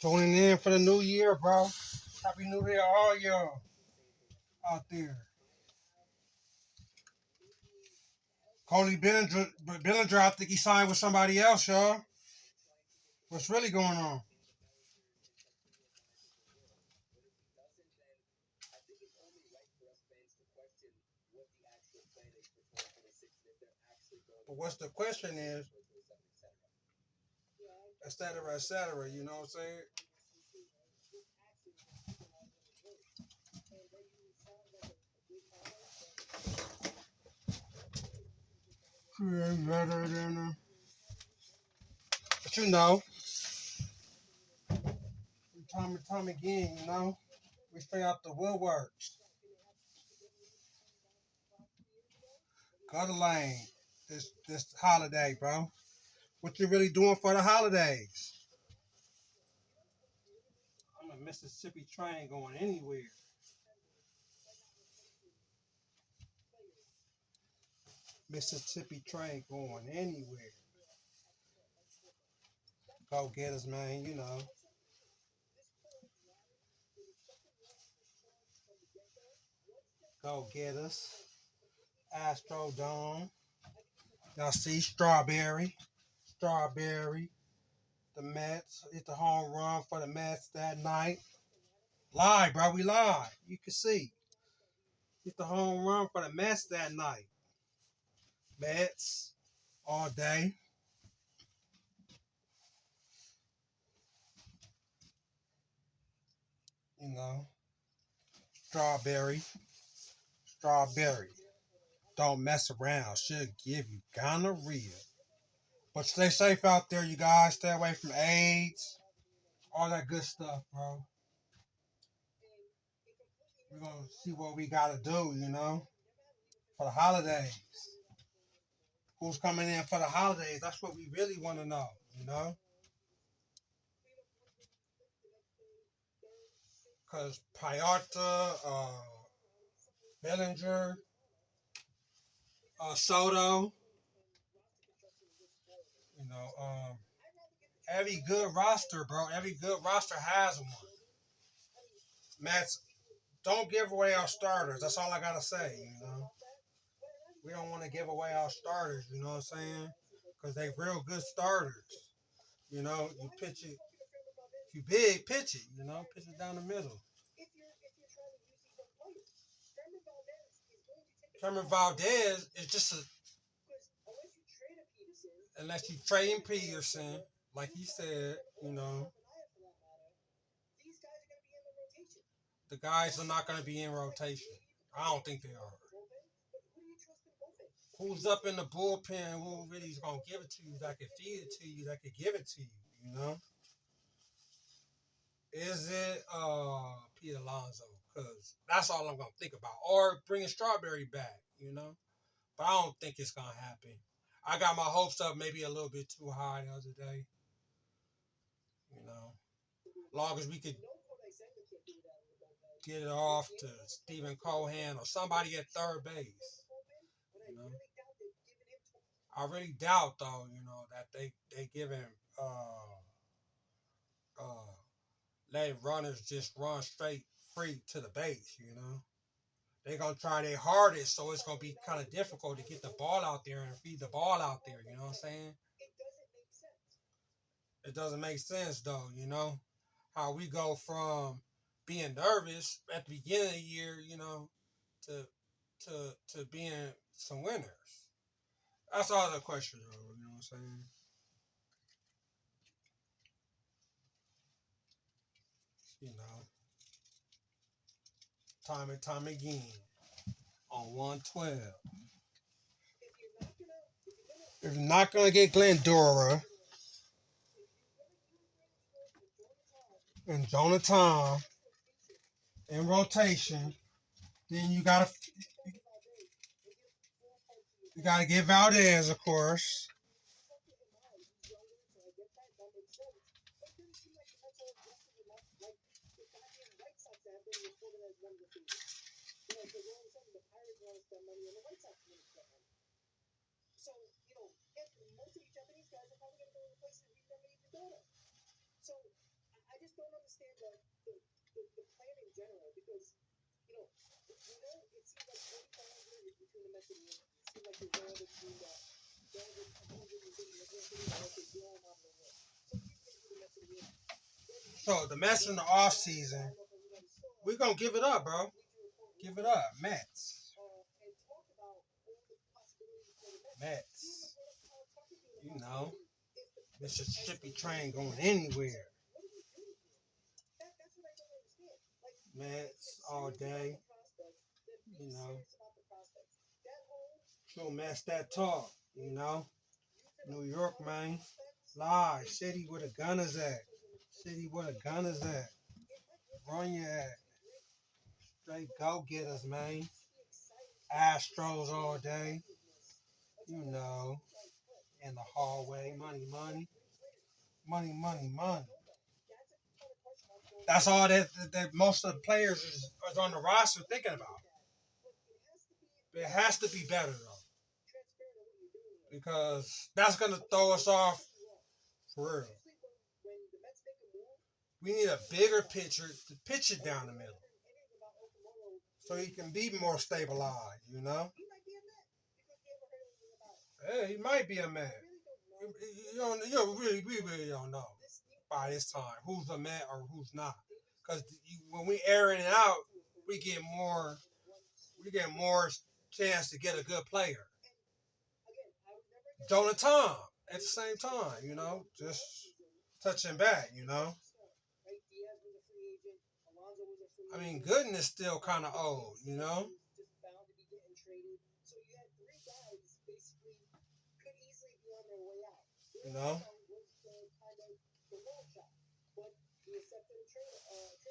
Tuning in for the new year, bro. Happy New Year, all y'all out there. Cody Bellinger, I think he signed with somebody else, y'all. What's really going on? But what's the question is, et cetera, you know what I'm saying? Yeah, better than, but you know, time and time again, you know, we stay out the woodworks. Go to lane this holiday, bro. What you really doing for the holidays? I'm a Mississippi train going anywhere. Mississippi train going anywhere. Go get us, man. You know, go get us. Astrodome. Y'all see strawberry. The Mets hit the home run for the Mets that night. Live, bro. We live. You can see. Hit the home run for the Mets that night. Mets all day. You know, strawberry. Strawberry. Don't mess around. Should give you gonorrhea. But stay safe out there, you guys. Stay away from AIDS. All that good stuff, bro. We're gonna see what we gotta do, you know, for the holidays. Who's coming in for the holidays? That's what we really want to know, you know. Cause Piarta, Bellinger, Soto, you know, every good roster, bro. Every good roster has one. Mets, don't give away our starters. That's all I gotta say, you know. We don't want to give away our starters, you know what I'm saying? Because they real good starters. You know, you pitch it. If you big, pitch it. You know, pitch it down the middle. Herman Valdez is just a unless you trade Peterson, like he said, you know, the guys are not going to be in rotation. I don't think they are. Who's up in the bullpen? Who really is going to give it to you? That can feed it to you? That can give it to you? You know, is it Pete Alonso? Because that's all I'm going to think about. Or bringing Strawberry back. You know, but I don't think it's going to happen. I got my hopes up maybe a little bit too high the other day. You know, long as we could get it off to Stephen Cohen or somebody at third base. You know, I really doubt though. You know that they give him uh letting runners just run straight free to the base. You know, they're gonna try their hardest, so it's gonna be kind of difficult to get the ball out there and feed the ball out there. You know what I'm saying? It doesn't make sense though. You know how we go from being nervous at the beginning of the year, you know, to to being some winners. That's all the question, though. You know what I'm saying? You know, time and time again on 112. If you're not gonna get Glendora and Jonathan in rotation, then you gotta get Valdez, of course. So the Mets in the off season, we're gonna give it up, bro. Give it up, Mets. Mets. You know, Mississippi train going anywhere. Mets all day. You know, don't mess that talk. You know, New York, man. Lie. City where the gunners at. City where the gunners at. Run your ass. Straight go getters, man. Astros all day. You know, in the hallway. Money, money. Money, money, money. That's all that most of the players is on the roster thinking about. It has to be better, though. Because that's going to throw us off for real. We need a bigger pitcher to pitch it down the middle so he can be more stabilized, you know? Hey, he might be a man. We really don't know by this time who's a man or who's not. Because when we airing it out, we get more, we get more chance to get a good player. Jonah Tom at the same time, you know, just touching back, you know. I mean, Gooden is still kind of old, you know. You know,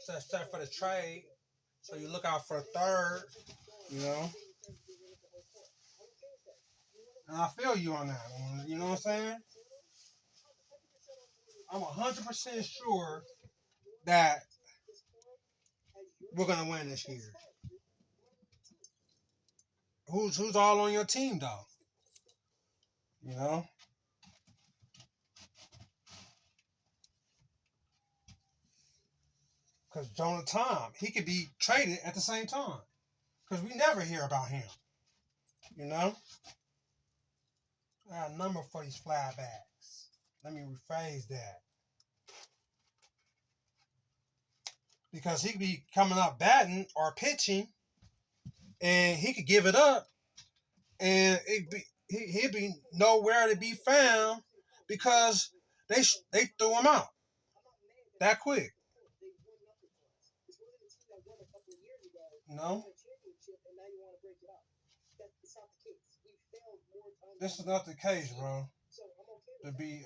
set for the trade. So you look out for a third, you know. And I feel you on that one. You know what I'm saying? I'm 100% sure that we're gonna win this year. Who's all on your team though? You know, because Jonah Tom, he could be traded at the same time. Because we never hear about him. You know, I got a number for these flybacks. Let me rephrase that. Because he could be coming up batting or pitching, and he could give it up, and he'd be nowhere to be found because they threw him out that quick. No, this is not the case, bro. To be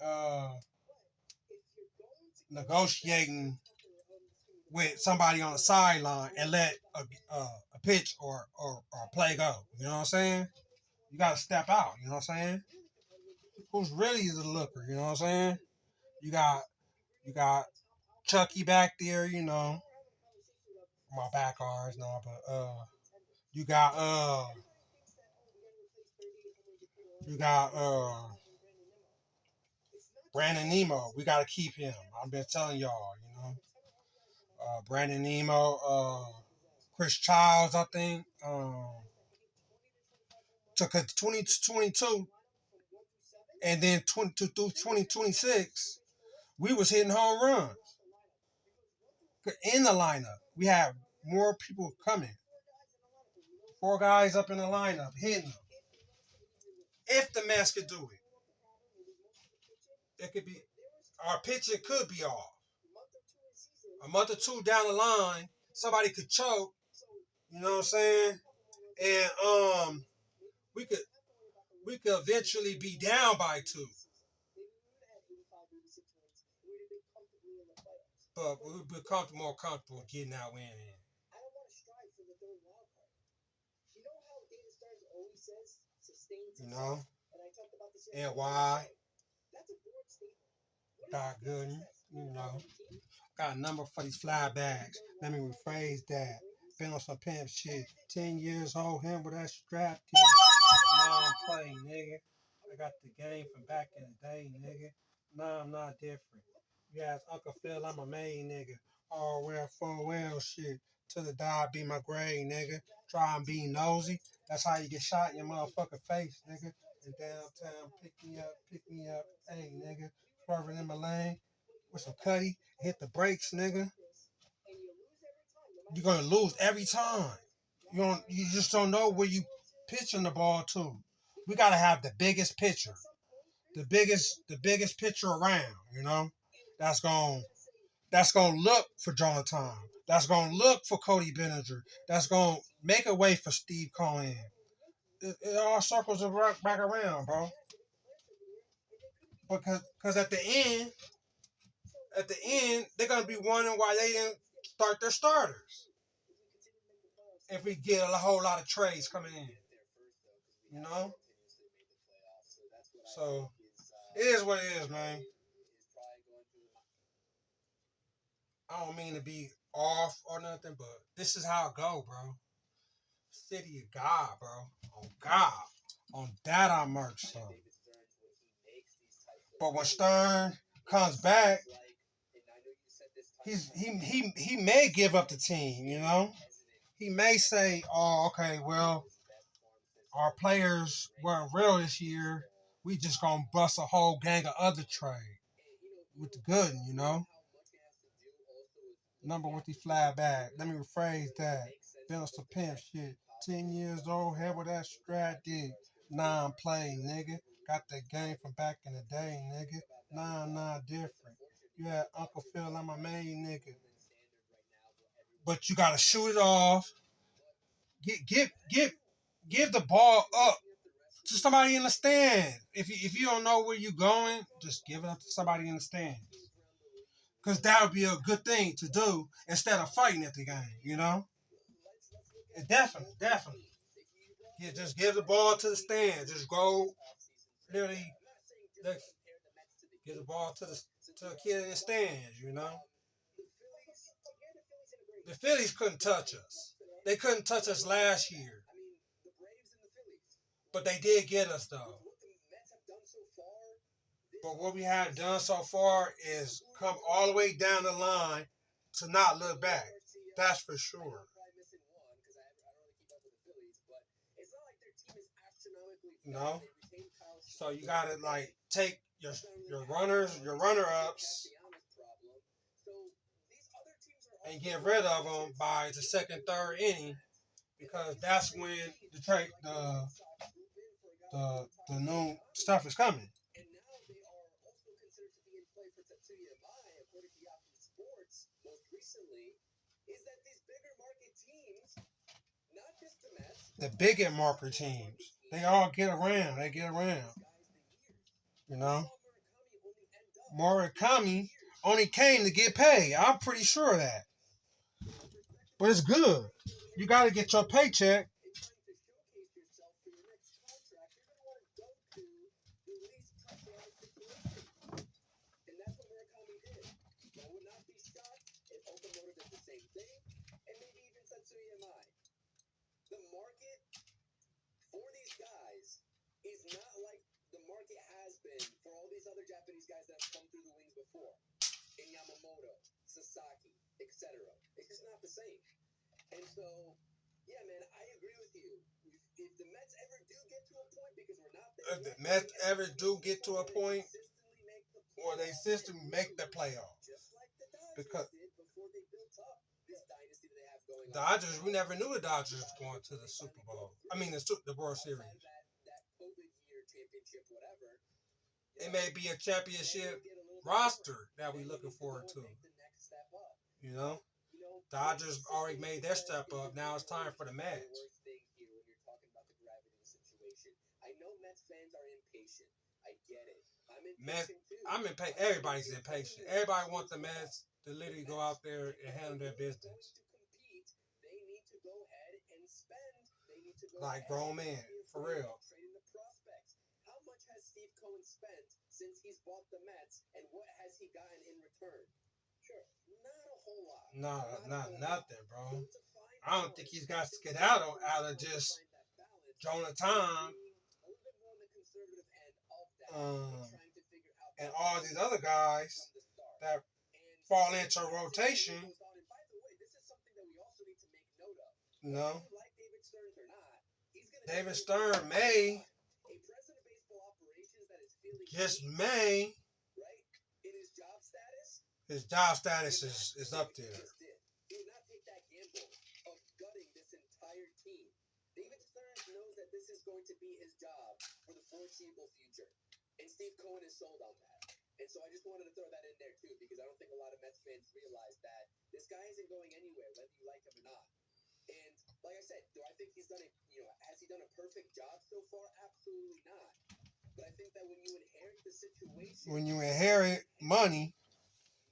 negotiating with somebody on the sideline and let a pitch or a play go. You know what I'm saying? You got to step out. You know what I'm saying? Who's really the looker? You know what I'm saying? You got you got Chucky back there. You know, my back arms, no, but you got uh you got Brandon Nemo. We got to keep him. I've been telling y'all. You know, Brandon Nemo, Chris Childs, I think. Took 2022 and then 22 through 2026, we was hitting home runs in the lineup. We have more people coming. Four guys up in the lineup hitting them. If the Mets could do it could be our pitching could be off. A month or two down the line, somebody could choke. You know what I'm saying? And we could we could eventually be down by two. But we'll be more comfortable getting that win in. You know? And why? Doc Gooden, you know. Got a number for these fly bags. Let me rephrase that. Been on some pimp shit. 10 years old, him with that strap to non-play, nigga. I got the game from back in the day, nigga. Nah, I'm not different. You ask Uncle Phil, I'm a main nigga. All well, full well shit. To the die be my grave, nigga. Try and be nosy. That's how you get shot in your motherfucking face, nigga. In downtown, pick me up. Hey, nigga. Swerving in my lane with some cutty. Hit the brakes, nigga. You're gonna lose every time. You just don't know where you pitching the ball to. We gotta have the biggest pitcher. The biggest pitcher around, That's going that's gonna look for Jonathan. That's gonna look for Cody Bellinger. That's gonna make a way for Steve Cohen. It all circles back around, bro. Because at the end, they're gonna be wondering why they didn't start their starters. If we get a whole lot of trades coming in, you know. So it is what it is, man. I don't mean to be off or nothing, but this is how it go, bro. City of God, bro. On God. On that I merch some. But when Stern comes back, he may give up the team, He may say, oh, okay, well, our players weren't real this year. We just gonna bust a whole gang of other trade with the good, Number with the fly back. Let me rephrase that. Been some pimp shit. 10 years old, had with that strat dick. Non-play, nigga. Got that game from back in the day, nigga. Nah, different. You had Uncle Phil, I'm a main nigga. But you gotta shoot it off. Give the ball up to somebody in the stand. If you don't know where you're going, just give it up to somebody in the stand. Because that would be a good thing to do instead of fighting at the game. Definitely. Just give the ball to the stand. Just go, literally, give the ball to a kid in the stands. The Phillies couldn't touch us. They couldn't touch us last year, but they did get us though. But what we have done so far is come all the way down the line to not look back. That's for sure. No. So you gotta like take your runner ups, and get rid of them by the second, third inning, because that's when the new stuff is coming. The bigger market teams, they all get around. They get around. You know, Murakami only came to get paid. I'm pretty sure of that. But it's good. You got to get your paycheck. If the Mets ever do get to a point where they system make the playoffs, because Dodgers, we never knew the Dodgers was going to the Super Bowl. I mean, the World Series. It may be a championship roster that we looking forward to. You know, Dodgers already made their step up. Now it's time for the Mets. Mets, I'm impatient. Everybody's impatient. Everybody wants the Mets to literally go out there and handle their business like grown men, for real. No, not nothing, bro. I don't think he's got skedaddle out of just Jonathan, um, and all these other guys. that fall into rotation. No, David Stern may, just may, his job status is up there. When you inherit money,